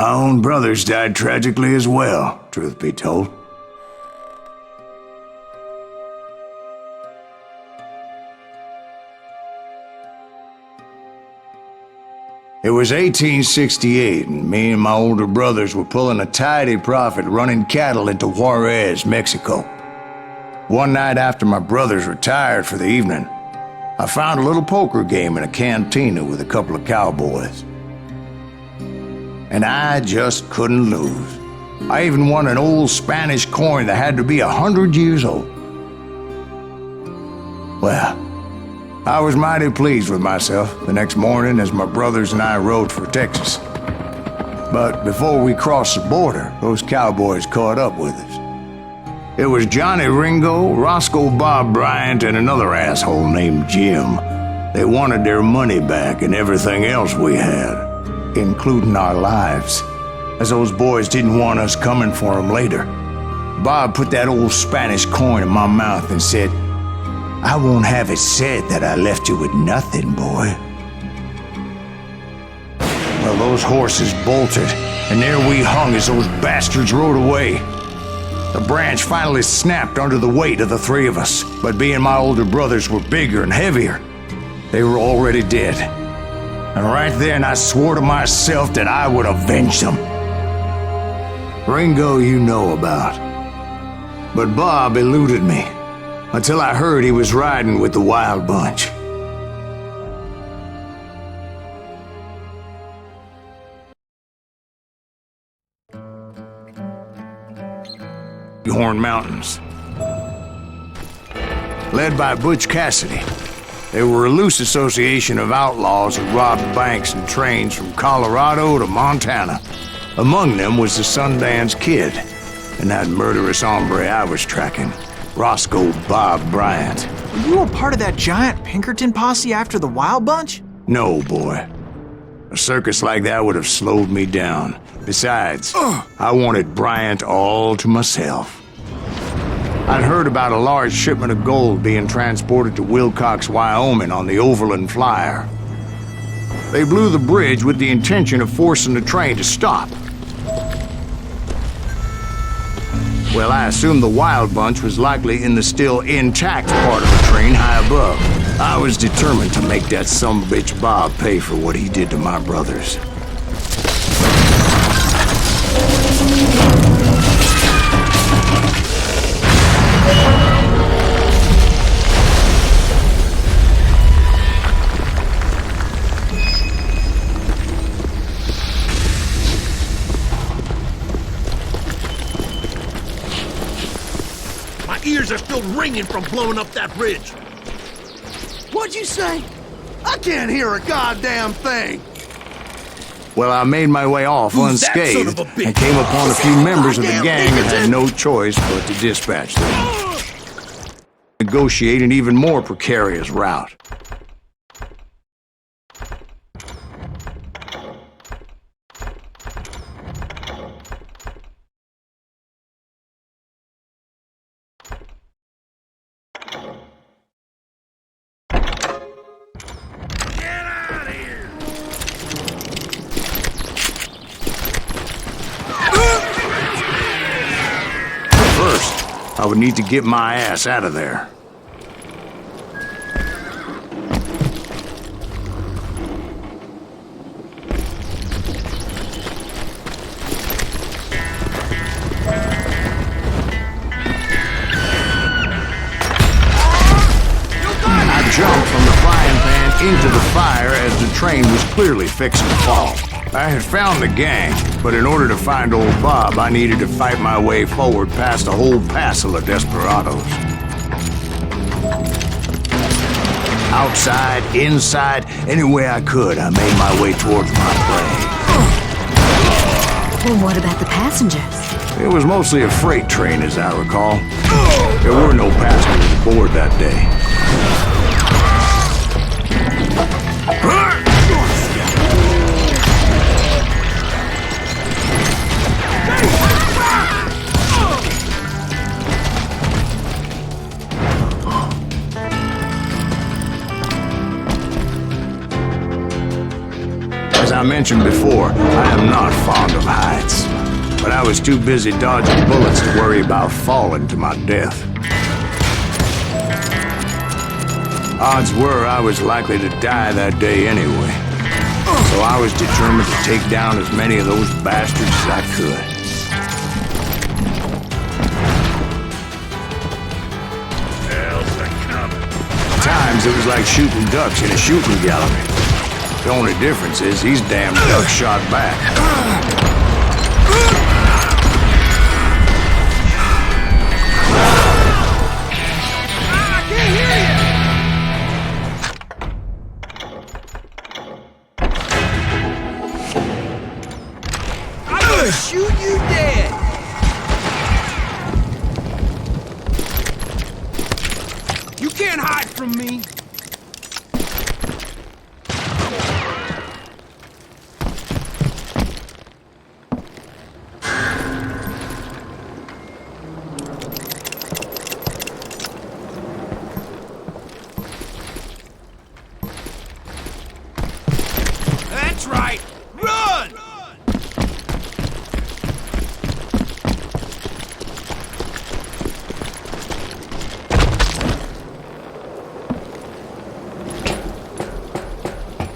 My own brothers died tragically as well, truth be told. It was 1868, and me and my older brothers were pulling a tidy profit running cattle into Juarez, Mexico. One night after my brothers retired for the evening, I found a little poker game in a cantina with a couple of cowboys. And I just couldn't lose. I even won an old Spanish coin that had to be 100 years old. Well, I was mighty pleased with myself the next morning as my brothers and I rode for Texas. But before we crossed the border, those cowboys caught up with us. It was Johnny Ringo, Roscoe Bob Bryant, and another asshole named Jim. They wanted their money back and everything else we had, including our lives, as those boys didn't want us coming for them later. Bob put that old Spanish coin in my mouth and said, "I won't have it said that I left you with nothing, boy." Well, those horses bolted, and there we hung as those bastards rode away. The branch finally snapped under the weight of the three of us, but being my older brothers were bigger and heavier, they were already dead. And right then I swore to myself that I would avenge them. Ringo you know about, but Bob eluded me, until I heard he was riding with the Wild Bunch. Horn Mountains. Led by Butch Cassidy, they were a loose association of outlaws who robbed banks and trains from Colorado to Montana. Among them was the Sundance Kid, and that murderous hombre I was tracking, Roscoe Bob Bryant. Were you a part of that giant Pinkerton posse after the Wild Bunch? No, boy. A circus like that would have slowed me down. Besides, I wanted Bryant all to myself. I'd heard about a large shipment of gold being transported to Wilcox, Wyoming on the Overland Flyer. They blew the bridge with the intention of forcing the train to stop. Well, I assumed the Wild Bunch was likely in the still intact part of the train high above. I was determined to make that sumbitch Bob pay for what he did to my brothers. My ears are still ringing from blowing up that bridge. What'd you say? I can't hear a goddamn thing. Well, I made my way off unscathed son of a bitch? and came upon a few members of the Goddamn gang and had Pinkerton! no choice but to dispatch them. Negotiate an even more precarious route. First, I would need to get my ass out of there. I jumped from the frying pan into the fire as the train was clearly fixing to fall. I had found the gang, but in order to find old Bob, I needed to fight my way forward past a whole passel of desperados. Outside, inside, any way I could, I made my way towards my prey. Well, what about the passengers? It was mostly a freight train, as I recall. There were no passengers aboard that day. As I I mentioned before, I am not fond of heights. But I was too busy dodging bullets to worry about falling to my death. Odds were I was likely to die that day anyway. So I was determined to take down as many of those bastards as I could. At times it was like shooting ducks in a shooting gallery. The only difference is these damn ducks shot back. I can't hear you! I'm gonna shoot you dead! You can't hide from me! That's right! Run!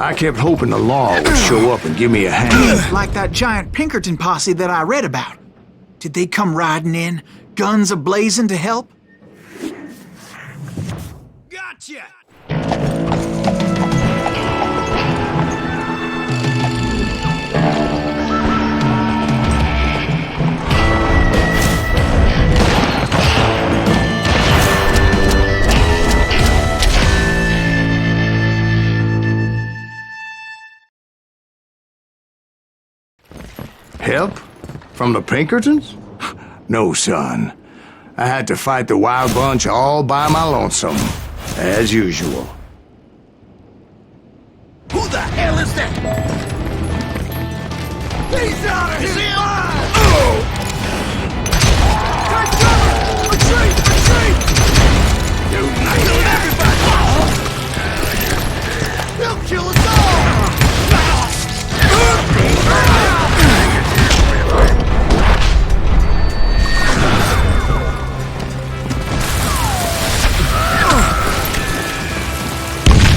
I kept hoping the law would show up and give me a hand. Like that giant Pinkerton posse that I read about. Did they come riding in, guns a-blazing to help? Gotcha! Help? From the Pinkertons? No, son. I had to fight the wild bunch all by my lonesome, as usual. Who the hell is that? He's out of Is his he mind! Oh! Take cover! Retreat! Retreat! Dude, I killed everybody! He'll kill us all!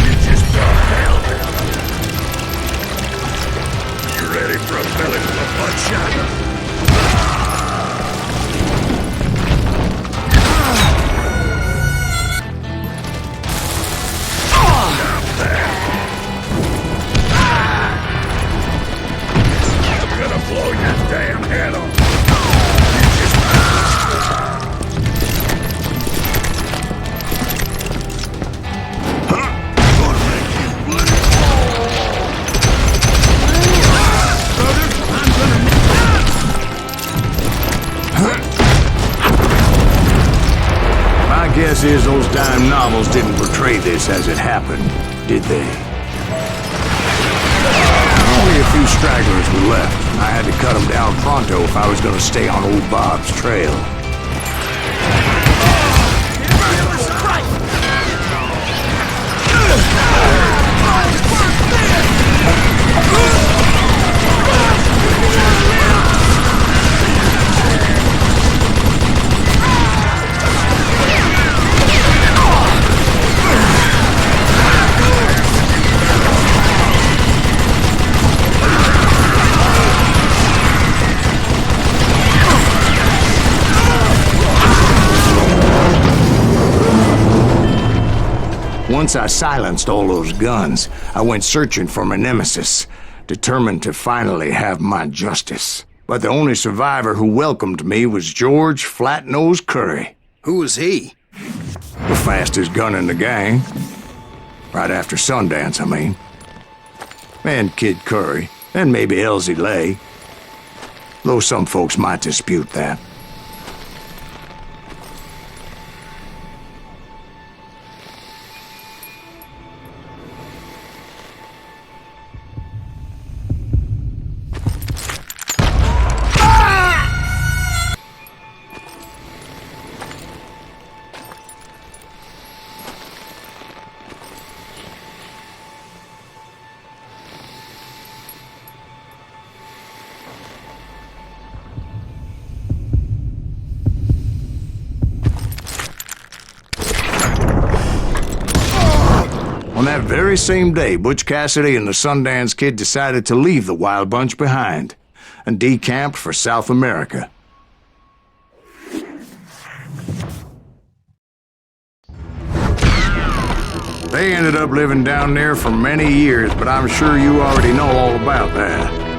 You just brought hell. You ready for a belly full of bloodshot? I'm gonna blow your damn head off. You just My guess is those dime novels didn't portray this as it happened, did they? Only a few stragglers were left. I had to cut them down pronto if I was going to stay on old Bob's trail. Once I silenced all those guns, I went searching for my nemesis, determined to finally have my justice. But the only survivor who welcomed me was George Flat-Nosed Curry. Who was he? The fastest gun in the gang. Right after Sundance, I mean. And Kid Curry, and maybe Elsie Lay. Though some folks might dispute that. On that very same day, Butch Cassidy and the Sundance Kid decided to leave the Wild Bunch behind and decamped for South America. They ended up living down there for many years, but I'm sure you already know all about that.